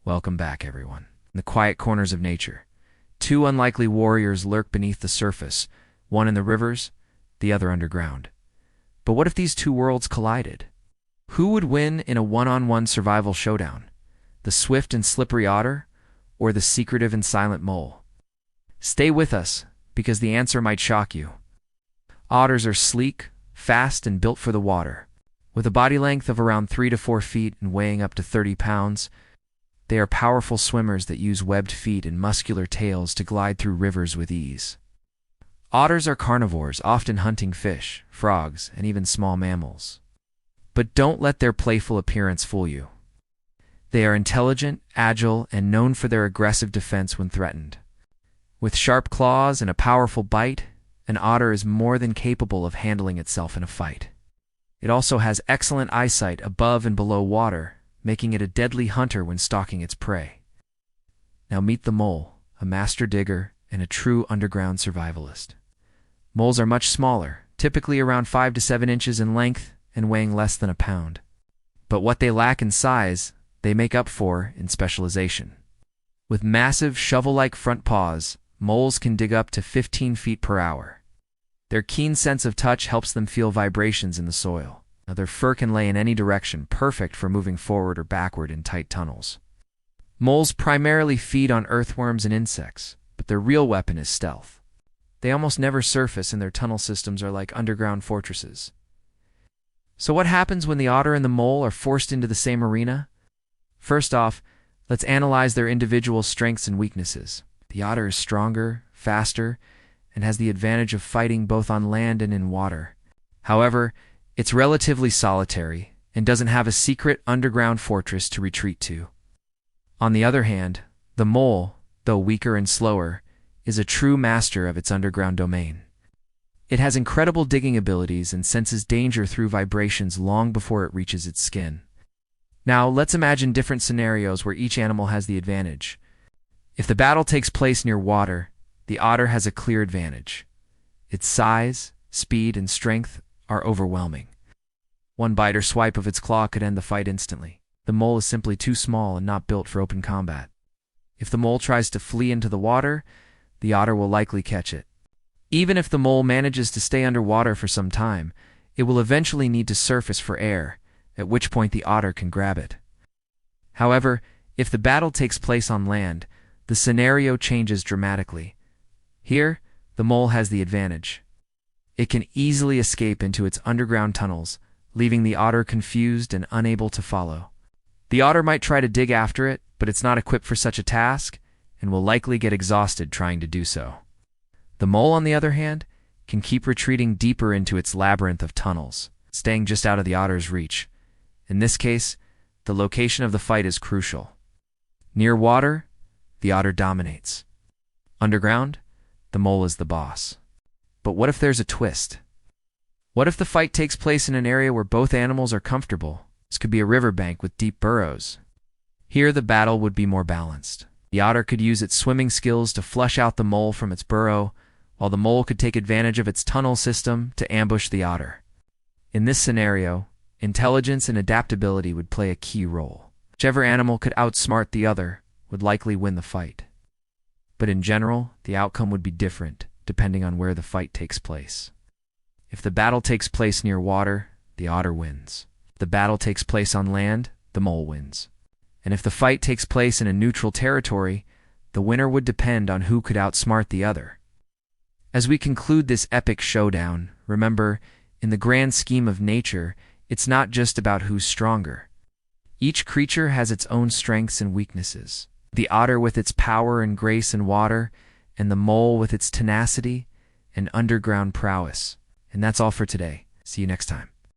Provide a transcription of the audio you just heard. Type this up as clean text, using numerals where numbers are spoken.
Welcome back, everyone. In the quiet corners of nature, two unlikely warriors lurk beneath the surface, one in the rivers, the other underground. But what if these two worlds collided? Who would win in a one-on-one survival showdown? The swift and slippery otter, or the secretive and silent mole? Stay with us, because the answer might shock you. Otters are sleek, fast, and built for the water. With a body length of around 3 to 4 feet and weighing up to 30 pounds, they are powerful swimmers that use webbed feet and muscular tails to glide through rivers with ease. Otters are carnivores, often hunting fish, frogs, and even small mammals. But don't let their playful appearance fool you. They are intelligent, agile, and known for their aggressive defense when threatened. With sharp claws and a powerful bite, an otter is more than capable of handling itself in a fight. It also has excellent eyesight above and below water, making it a deadly hunter when stalking its prey. Now meet the mole, a master digger and a true underground survivalist. Moles are much smaller, typically around 5 to 7 inches in length and weighing less than a pound. But what they lack in size, they make up for in specialization. With massive shovel-like front paws, moles can dig up to 15 feet per hour. Their keen sense of touch helps them feel vibrations in the soil. Now, their fur can lay in any direction, perfect for moving forward or backward in tight tunnels. Moles primarily feed on earthworms and insects, but their real weapon is stealth. They almost never surface, and their tunnel systems are like underground fortresses. So what happens when the otter and the mole are forced into the same arena? First off, let's analyze their individual strengths and weaknesses. The otter is stronger, faster, and has the advantage of fighting both on land and in water. However, it's relatively solitary and doesn't have a secret underground fortress to retreat to. On the other hand, the mole, though weaker and slower, is a true master of its underground domain. It has incredible digging abilities and senses danger through vibrations long before it reaches its skin. Now, let's imagine different scenarios where each animal has the advantage. If the battle takes place near water, the otter has a clear advantage. Its size, speed, and strength are overwhelming. One bite or swipe of its claw could end the fight instantly. The mole is simply too small and not built for open combat. If the mole tries to flee into the water, the otter will likely catch it. Even if the mole manages to stay underwater for some time, it will eventually need to surface for air, at which point the otter can grab it. However, if the battle takes place on land, the scenario changes dramatically. Here, the mole has the advantage. It can easily escape into its underground tunnels, leaving the otter confused and unable to follow. The otter might try to dig after it, but it's not equipped for such a task, and will likely get exhausted trying to do so. The mole, on the other hand, can keep retreating deeper into its labyrinth of tunnels, staying just out of the otter's reach. In this case, the location of the fight is crucial. Near water, the otter dominates. Underground, the mole is the boss. But what if there's a twist? What if the fight takes place in an area where both animals are comfortable? This could be a riverbank with deep burrows. Here, the battle would be more balanced. The otter could use its swimming skills to flush out the mole from its burrow, while the mole could take advantage of its tunnel system to ambush the otter. In this scenario, intelligence and adaptability would play a key role. Whichever animal could outsmart the other would likely win the fight. But in general, the outcome would be different, depending on where the fight takes place. If the battle takes place near water, the otter wins. If the battle takes place on land, the mole wins. And if the fight takes place in a neutral territory, the winner would depend on who could outsmart the other. As we conclude this epic showdown, remember, in the grand scheme of nature, it's not just about who's stronger. Each creature has its own strengths and weaknesses. The otter with its power and grace in water, and the mole with its tenacity and underground prowess. And that's all for today. See you next time.